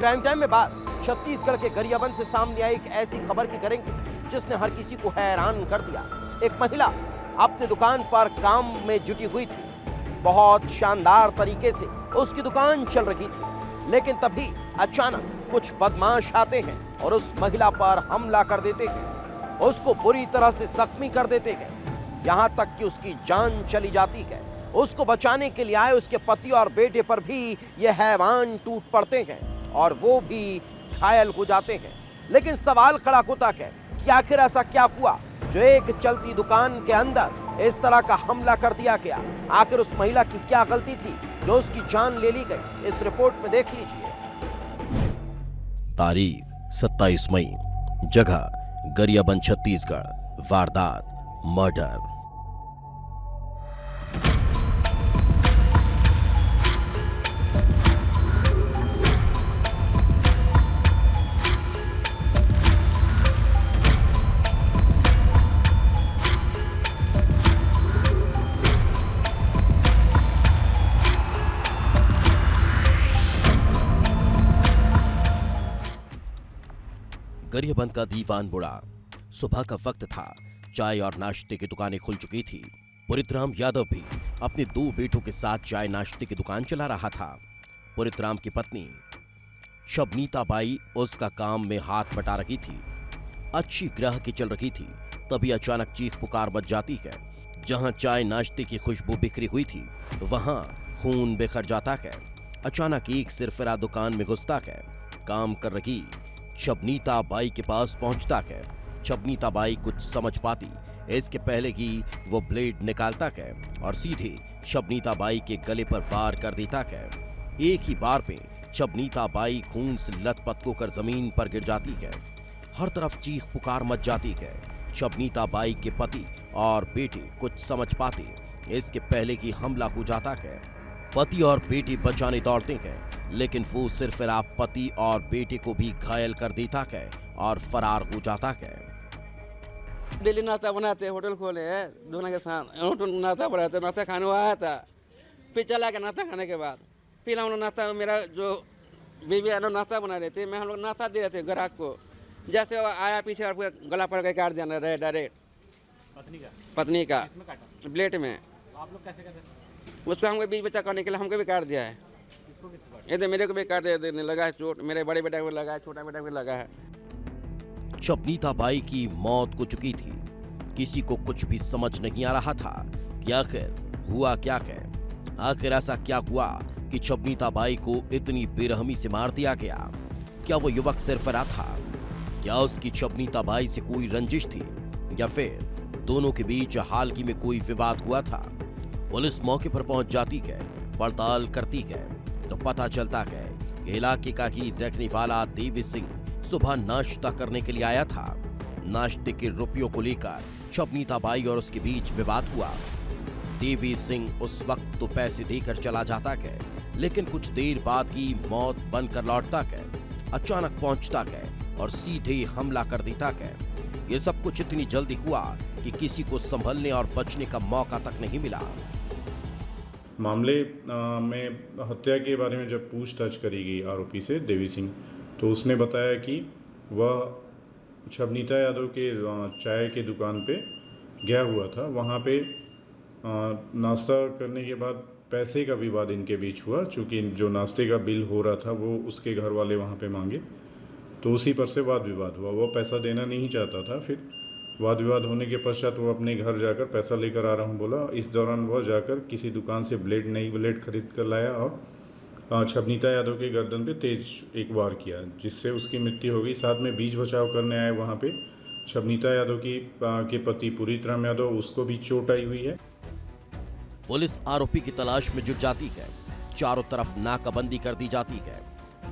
Crime time में बात छत्तीसगढ़ के गरियाबंद से सामने आई एक ऐसी खबर की करेंगे जिसने हर किसी को हैरान कर दिया। एक महिला अपनी दुकान पर काम में जुटी हुई थी। बहुत शानदार तरीके से उसकी दुकान चल रही थी, लेकिन तभी अचानक कुछ बदमाश आते हैं और उस महिला पर हमला कर देते हैं। उसको बुरी तरह से जख्मी कर देते हैं, यहाँ तक कि उसकी जान चली जाती है। उसको बचाने के लिए आए उसके पति और बेटे पर भी ये हैवान टूट पड़ते हैं और वो भी घायल हो जाते हैं। लेकिन सवाल खड़ा होता है कि आखिर ऐसा क्या हुआ जो एक चलती दुकान के अंदर इस तरह का हमला कर दिया गया। आखिर उस महिला की क्या गलती थी जो उसकी जान ले ली गई, इस रिपोर्ट में देख लीजिए। तारीख 27 मई, जगह गरियाबंद छत्तीसगढ़, वारदात मर्डर। गरियाबंद का दीवान बुढ़ा। सुबह का वक्त था, चाय और नाश्ते की दुकानें खुल चुकी थी। पुरितराम यादव भी अपने 2 बेटों के साथ चाय नाश्ते की दुकान चला रहा था। पुरितराम की पत्नी शबनीता बाई उसका काम में हाथ बटा रही थी। अच्छी ग्राहकी चल रही थी, तभी अचानक चीख पुकार मच जाती है। जहां चाय नाश्ते की खुशबू बिखरी हुई थी, वहां खून बिखर जाता है। अचानक एक सिरफिरा दुकान में घुसता है। काम कर रही शबनीता बाई के पास पहुंचता है। शबनीता बाई कुछ समझ पाती इसके पहले ही वो ब्लेड निकालता है और सीधे शबनीता बाई के गले पर वार कर देता है। एक ही बार में शबनीता बाई खून से लथपथ होकर जमीन पर गिर जाती है। हर तरफ चीख पुकार मच जाती है। शबनीता बाई के पति और बेटे कुछ समझ पाते इसके पहले ही हमला हो जाता है। पति और बेटे बचाने दौड़ते हैं, लेकिन वो सिर्फ पति और बेटे को भी घायल कर देता है और फरार हो जाता है। डेली नाश्ता बनाते, होटल खोले हैं दोनों के साथ। होटल नाश्ता बनाते, नाश्ता खाने आया था। फिर चला गया नाश्ता खाने के बाद। फिर हम लोग नाश्ता, मेरा जो बीवी है नाश्ता बना रहे थे, मैं हम लोग नाश्ता दे रहे थे ग्राहक को। जैसे वो आया पीछे और गला पड़ के काट दिया डायरेक्ट। पत्नी का ब्लेड में। आप लोग कैसे करते? उसको हमको बीच बच्चा करने के लिए हमको भी काट दिया है। ये तो मेरे को भी काट देने लगा है चोट। मेरे बड़े बेटा को लगा है, छोटा बेटा को लगा है। शबनीता बाई की मौत हो चुकी थी। किसी को कुछ भी समझ नहीं आ रहा था कि आखिर हुआ क्या है। आखिर ऐसा क्या हुआ कि शबनीता बाई को इतनी बेरहमी से मार दिया गया? क्या वो युवक सिरफिरा था? क्या उसकी शबनीता बाई से कोई रंजिश थी, या फिर दोनों के बीच हाल ही में कोई विवाद हुआ था? पुलिस मौके पर पहुंच जाती है, पड़ताल करती है तो पता चलता है कि इलाके का ही रहने वाला देवी सिंह सुबह नाश्ता करने के लिए आया था। नाश्ते के रुपयों को लेकर शबनीता बाई और उसके बीच विवाद हुआ। देवी सिंह उस वक्त तो पैसे देकर चला जाता है, लेकिन कुछ देर बाद ही मौत बनकर लौटता है। अचानक पहुंचता है और सीधे हमला कर देता है। ये सब कुछ इतनी जल्दी हुआ कि किसी को संभलने और बचने का मौका तक नहीं मिला। मामले में हत्या के बारे में जब पूछताछ करी गई आरोपी से देवी सिंह, तो उसने बताया कि वह शबनीता यादव के चाय की दुकान पे गया हुआ था। वहाँ पे नाश्ता करने के बाद पैसे का विवाद इनके बीच हुआ, चूँकि जो नाश्ते का बिल हो रहा था वो उसके घर वाले वहाँ पे मांगे, तो उसी पर से वाद विवाद हुआ। वो पैसा देना नहीं चाहता था। फिर वाद विवाद होने के पश्चात वो अपने घर जाकर पैसा लेकर आ रहा हूँ बोला। इस दौरान वह जाकर किसी दुकान से नई ब्लेड खरीद कर लाया और शबनीता यादव के गर्दन पे तेज एक वार किया, जिससे उसकी मृत्यु हो गई। साथ में बीच बचाव करने आए वहाँ पे शबनीता यादव के पति पुरितराम यादव, उसको भी चोट आई हुई है। पुलिस आरोपी की तलाश में जुट जाती है। चारों तरफ नाकाबंदी कर दी जाती है।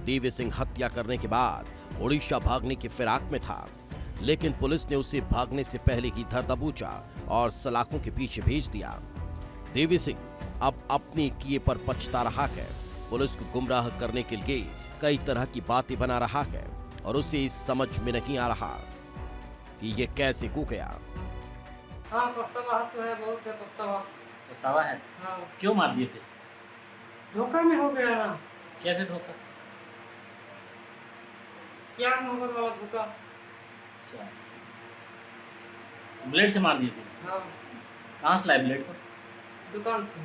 देवी सिंह हत्या करने के बाद उड़ीसा भागने की फिराक में था, लेकिन पुलिस ने उसे भागने से पहले ही धर दबोचा और सलाखों के पीछे भेज दिया। देवी सिंह अब अपने किए पर पछता रहा है। पुलिस को गुमराह करने के लिए कई तरह की बातें बना रहा है और उसे समझ में नहीं आ रहा कि ये कैसे हो गया। हाँ, पछतावा तो है, बहुत है पछतावा। पछतावा है? हाँ। क्यों मार दिए फिर? धोखा में हो गया ना। कैसे धोखा? प्यार मोहब्बत वाला धोखा। अच्छा, ब्लेड से मार दिए सीधे? हाँ, कहाँ से लाए ब्लेड को? दुकान से।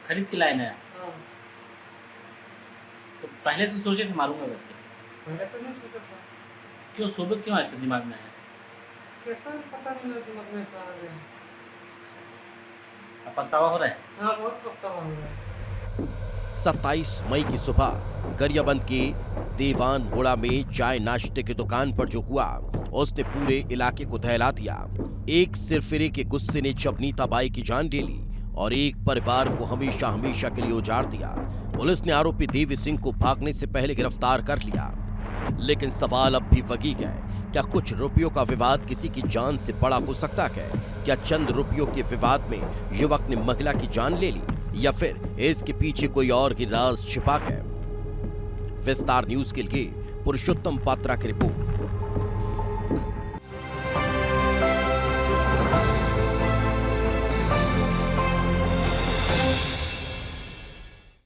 खरीद के लाए नया? हाँ, तो पहले से सोचे थे मारूंगा करके? पहले तो नहीं सोचा था। क्यों सुबह क्यों ऐसे दिमाग में है? कैसा पता नहीं, मेरे दिमाग में ऐसा आ गया। अब पछतावा हो रहा है? हाँ, बहुत पछतावा हो रहा है। 27 मई की सुबह गरियाबंद के देवान मोड़ा में चाय नाश्ते की दुकान पर जो हुआ उसने पूरे इलाके को दहला दिया। एक सिरफिरे के गुस्से ने चपनीता बाई की जान ले ली और एक परिवार को हमेशा हमेशा के लिए उजाड़ दिया। पुलिस ने आरोपी देवी सिंह को भागने से पहले गिरफ्तार कर लिया, लेकिन सवाल अब भी वही है, क्या कुछ रुपयों का विवाद किसी की जान से बड़ा हो सकता है? क्या चंद रुपयों के विवाद में युवक ने महिला की जान ले ली, या फिर इसके पीछे कोई और ही राज छिपा है? विस्तार न्यूज के लिए पुरुषोत्तम पात्रा की रिपोर्ट।